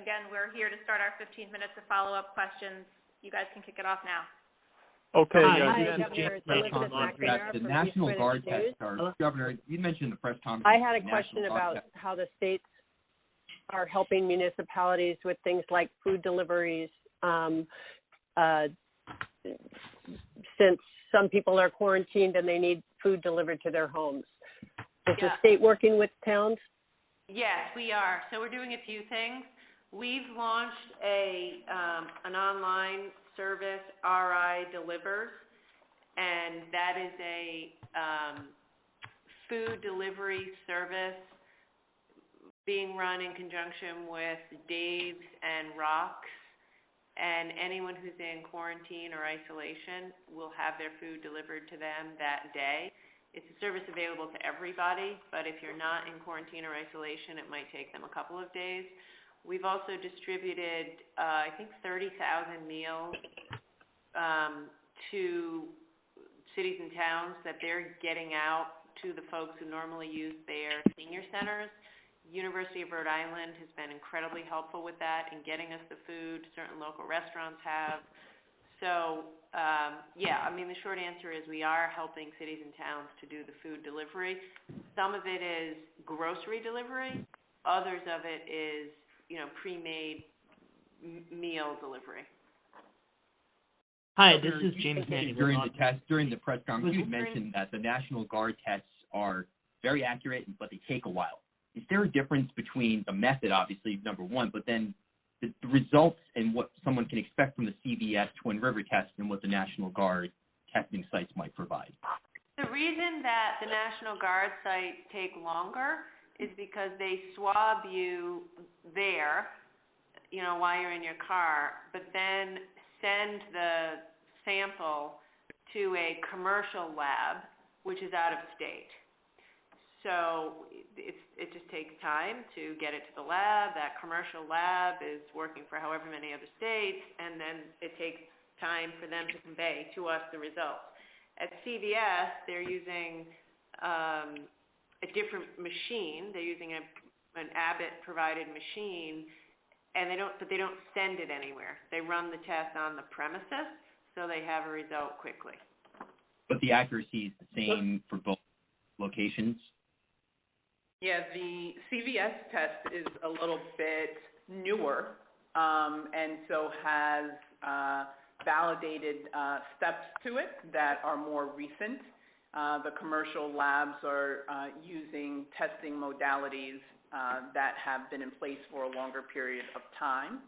Again, we're here to start our 15 minutes of follow-up questions. You guys can kick it off now. Okay. Hi, Governor. It's Elizabeth McNamara the from National East Guard Greenwich tests News. are, Governor, you mentioned in the press conference. I had a question about how the states are helping municipalities with things like food deliveries, since some people are quarantined and they need food delivered to their homes. Is the state working with towns? Yes, we are. So we're doing a few things. We've launched an online service, RI Delivers, and that is a food delivery service being run in conjunction with Dave's and Rock's, and anyone who's in quarantine or isolation will have their food delivered to them that day. It's a service available to everybody, but if you're not in quarantine or isolation, it might take them a couple of days. We've also distributed, I think, 30,000 meals to cities and towns that they're getting out to the folks who normally use their senior centers. University of Rhode Island has been incredibly helpful with that in getting us the food. Certain local restaurants have. So, the short answer is we are helping cities and towns to do the food delivery. Some of it is grocery delivery. Others of it is, pre-made meal delivery. Hi, this is James Manning. During the press conference, you mentioned that the National Guard tests are very accurate, but they take a while. Is there a difference between the method, obviously, number one, but then the results and what someone can expect from the CVS Twin River test and what the National Guard testing sites might provide? The reason that the National Guard sites take longer is because they swab you there, while you're in your car, but then send the sample to a commercial lab, which is out of state. So it just takes time to get it to the lab. That commercial lab is working for however many other states, and then it takes time for them to convey to us the results. At CVS, they're using a different machine. They're using an Abbott-provided machine, and they don't send it anywhere. They run the test on the premises, so they have a result quickly. But the accuracy is the same for both locations? Yeah, the CVS test is a little bit newer, and so has validated steps to it that are more recent. The commercial labs are using testing modalities that have been in place for a longer period of time.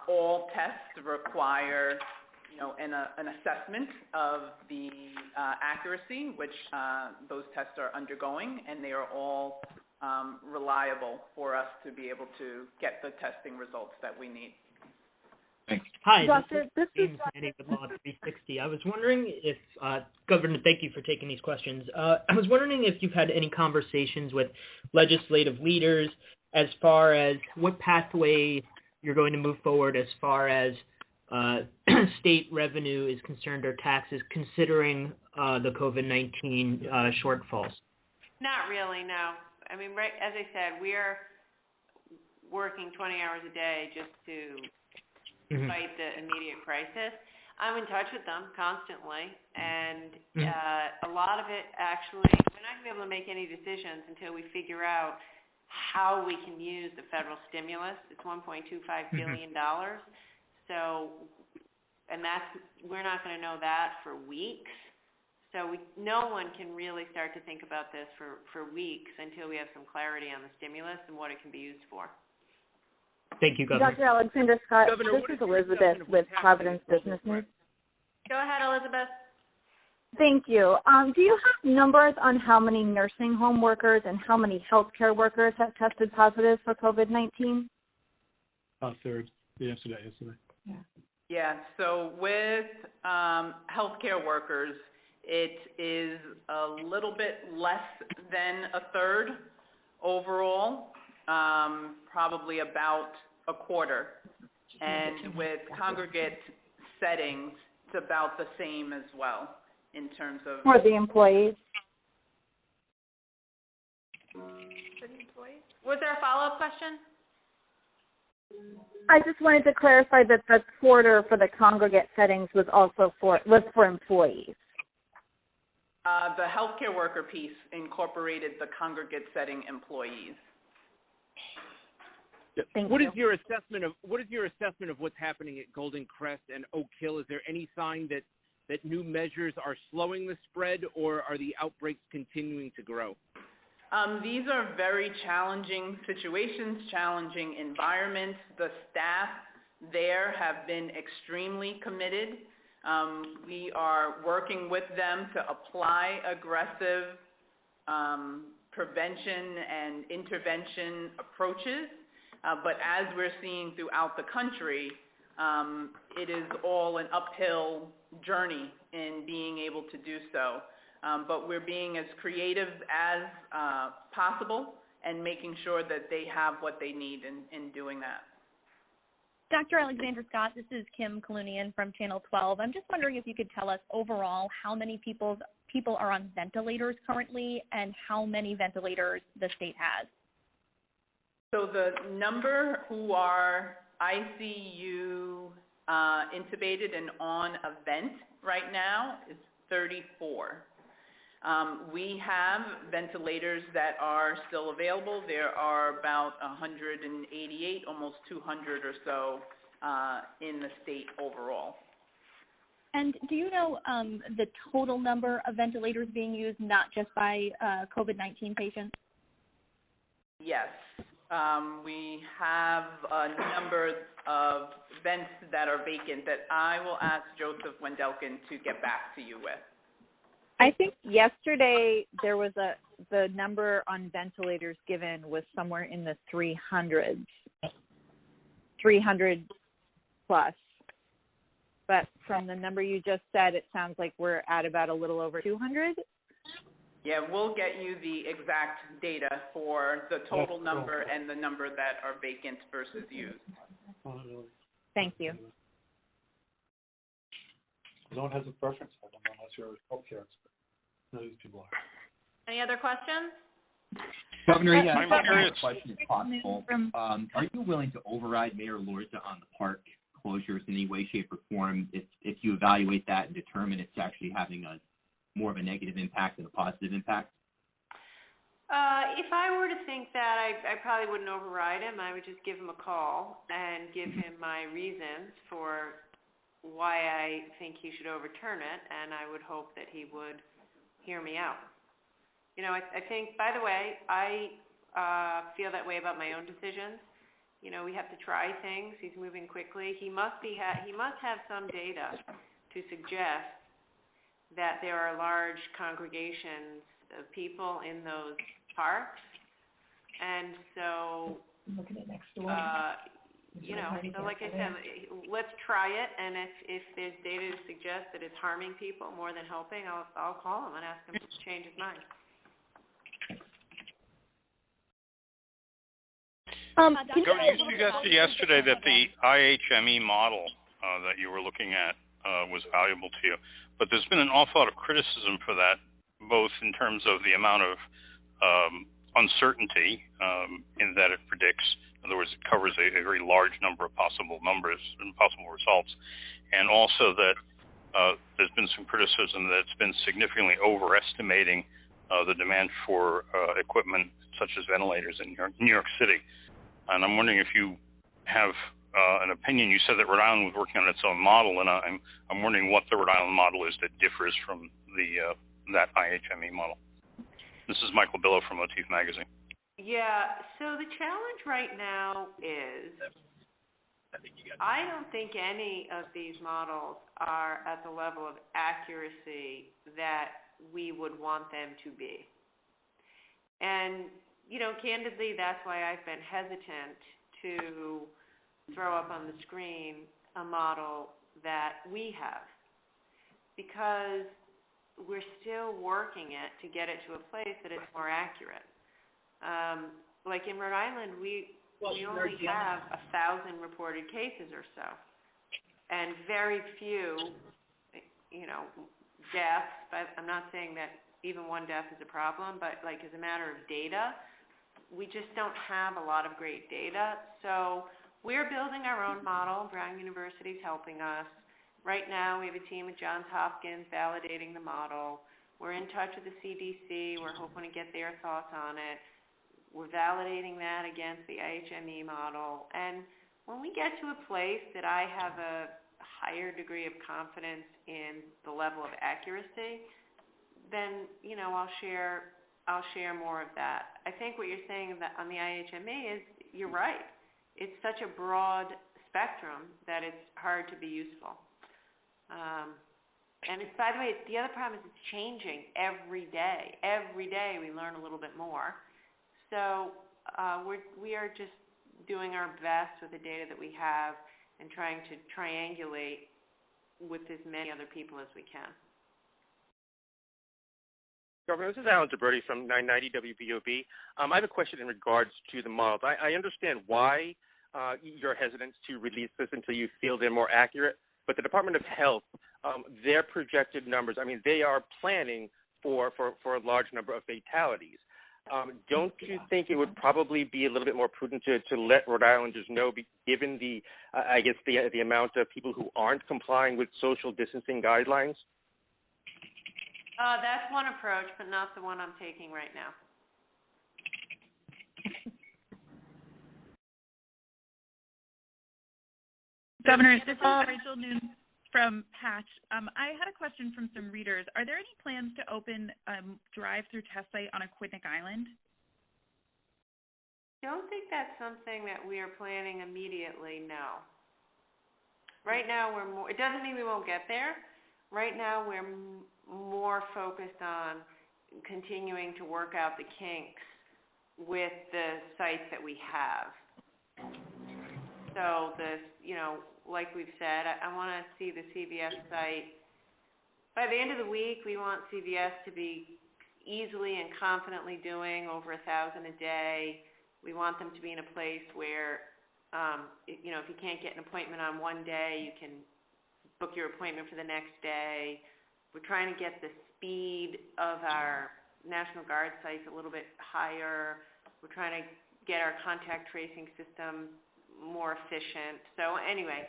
All tests require, an assessment of the accuracy, which those tests are undergoing, and they are all reliable for us to be able to get the testing results that we need. Thanks. Hi, this is James Manning with Law 360. I was wondering if, Governor, thank you for taking these questions. I was wondering if you've had any conversations with legislative leaders as far as what pathway you're going to move forward as far as state revenue is concerned or taxes, considering the COVID-19 shortfalls? Not really, no. I mean, right, as I said, we are working 20 hours a day just to fight the immediate crisis. I'm in touch with them constantly, and a lot of it actually, we're not going to be able to make any decisions until we figure out how we can use the federal stimulus. It's $1.25 billion. So, and we're not going to know that for weeks. So no one can really start to think about this for weeks until we have some clarity on the stimulus and what it can be used for. Thank you, Governor. Dr. Alexander Scott, Governor, this is Elizabeth with Providence Business News. Go ahead, Elizabeth. Thank you. Do you have numbers on how many nursing home workers and how many healthcare workers have tested positive for COVID-19? Third. The answer to that yesterday. Yeah, so with healthcare workers, it is a little bit less than a third overall, probably about a quarter. And with congregate settings, it's about the same as well in terms of... For the employees? Was there a follow-up question? I just wanted to clarify that the quarter for the congregate settings was also for employees. The healthcare worker piece incorporated the congregate setting employees. What is your assessment of what's happening at Golden Crest and Oak Hill? Is there any sign that new measures are slowing the spread, or are the outbreaks continuing to grow? These are very challenging situations, challenging environments. The staff there have been extremely committed. We are working with them to apply aggressive prevention and intervention approaches. But as we're seeing throughout the country, it is all an uphill journey in being able to do so. But we're being as creative as possible and making sure that they have what they need in doing that. Dr. Alexandra Scott, this is Kim Kalunian from Channel 12. I'm just wondering if you could tell us overall how many people are on ventilators currently and how many ventilators the state has. So the number who are ICU intubated and on a vent right now is 34. We have ventilators that are still available. There are about 188, almost 200 or so in the state overall. And do you know the total number of ventilators being used, not just by COVID-19 patients? Yes. We have a number of vents that are vacant that I will ask Joseph Wendelkin to get back to you with. I think yesterday there was the number on ventilators given was somewhere in the 300s, 300 plus. But from the number you just said, it sounds like we're at about a little over 200. Yeah, we'll get you the exact data for the total number and the number that are vacant versus used. Thank you. No one has a preference for them unless you're a healthcare expert. None of these people are. Any other questions? Governor, I'm curious. Question if possible. Are you willing to override Mayor Lorza on the park closures in any way, shape, or form if you evaluate that and determine it's actually having more of a negative impact than a positive impact? If I were to think that, I probably wouldn't override him. I would just give him a call and give him my reasons for why I think he should overturn it, and I would hope that he would hear me out. You know, I think, by the way, I feel that way about my own decisions. You know, we have to try things. He's moving quickly. He must have some data to suggest that there are large congregations of people in those parks, and so you know, so like I said, let's try it, and if there's data to suggest that it's harming people more than helping, I'll call him and ask him to change his mind. Governor, you suggested yesterday that the IHME model that you were looking at was valuable to you, but there's been an awful lot of criticism for that, both in terms of the amount of uncertainty in that it predicts. In other words, it covers a very large number of possible numbers and possible results, and also that there's been some criticism that it's been significantly overestimating the demand for equipment such as ventilators in New York City. And I'm wondering if you have an opinion. You said that Rhode Island was working on its own model, and I'm wondering what the Rhode Island model is that differs from that IHME model. This is Michael Billow from Motif Magazine. Yeah, so the challenge right now is I don't think any of these models are at the level of accuracy that we would want them to be. And, you know, candidly, that's why I've been hesitant to throw up on the screen a model that we have, because we're still working it to get it to a place that it's more accurate. Like in Rhode Island, we only have 1,000 reported cases or so, and very few, you know, deaths. But I'm not saying that even one death is a problem, but like as a matter of data, we just don't have a lot of great data. So we're building our own model. Brown University is helping us. Right now, we have a team at Johns Hopkins validating the model. We're in touch with the CDC. We're hoping to get their thoughts on it. We're validating that against the IHMA model. And when we get to a place that I have a higher degree of confidence in the level of accuracy, then, I'll share more of that. I think what you're saying on the IHMA is you're right. It's such a broad spectrum that it's hard to be useful. And it's, by the way, the other problem is it's changing every day. Every day we learn a little bit more. So we are just doing our best with the data that we have and trying to triangulate with as many other people as we can. Governor, this is Alan Gibberti from 990 WBOB. I have a question in regards to the models. I understand why you're hesitant to release this until you feel they're more accurate, but the Department of Health, their projected numbers, they are planning for a large number of fatalities. Don't you think it would probably be a little bit more prudent to let Rhode Islanders know, given the amount of people who aren't complying with social distancing guidelines? That's one approach, but not the one I'm taking right now. Governor, this is Rachel Noon from Patch. I had a question from some readers. Are there any plans to open a drive-through test site on Aquidneck Island? I don't think that's something that we are planning immediately, no. Right now, it doesn't mean we won't get there. Right now, we're more focused on continuing to work out the kinks with the sites that we have. So like we've said, I want to see the CVS site. By the end of the week, we want CVS to be easily and confidently doing over 1,000 a day. We want them to be in a place where, if you can't get an appointment on one day, you can book your appointment for the next day. We're trying to get the speed of our National Guard sites a little bit higher. We're trying to get our contact tracing system more efficient. So anyway,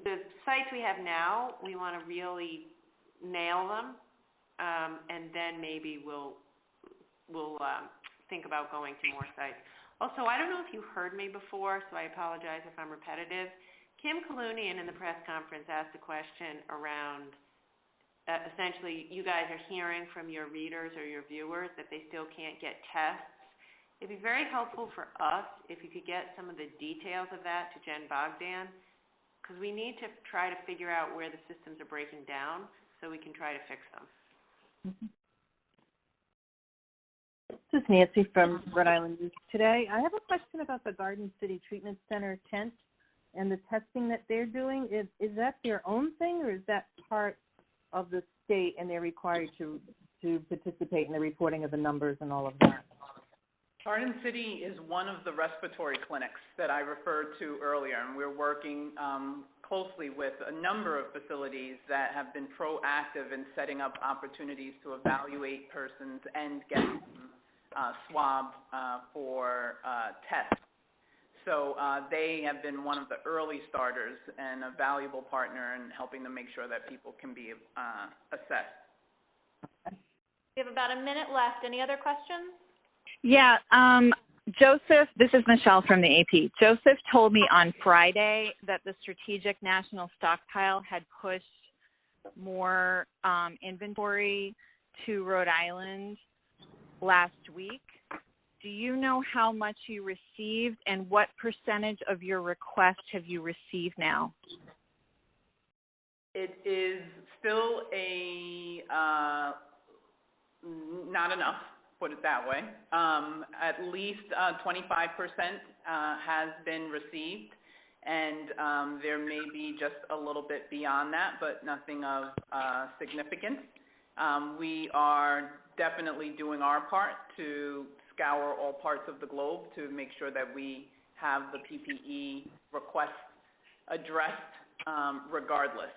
the sites we have now, we want to really nail them, and then maybe we'll think about going to more sites. Also, I don't know if you heard me before, so I apologize if I'm repetitive. Kim Kalunian in the press conference asked a question around essentially you guys are hearing from your readers or your viewers that they still can't get tests. It'd be very helpful for us if you could get some of the details of that to Jen Bogdan, because we need to try to figure out where the systems are breaking down so we can try to fix them. Mm-hmm. This is Nancy from Rhode Island News Today. I have a question about the Garden City Treatment Center tent and the testing that they're doing. Is that their own thing, or is that part of the state and they're required to participate in the reporting of the numbers and all of that? Garden City is one of the respiratory clinics that I referred to earlier, and we're working closely with a number of facilities that have been proactive in setting up opportunities to evaluate persons and get swabbed for tests. So they have been one of the early starters and a valuable partner in helping them make sure that people can be assessed. We have about a minute left. Any other questions? Yeah, Joseph, this is Michelle from the AP. Joseph told me on Friday that the Strategic National Stockpile had pushed more inventory to Rhode Island last week. Do you know how much you received, and what percentage of your request have you received now? It is still not enough, put it that way. At least 25% has been received, and there may be just a little bit beyond that, but nothing of significance. We are definitely doing our part to scour all parts of the globe to make sure that we have the PPE requests addressed regardless.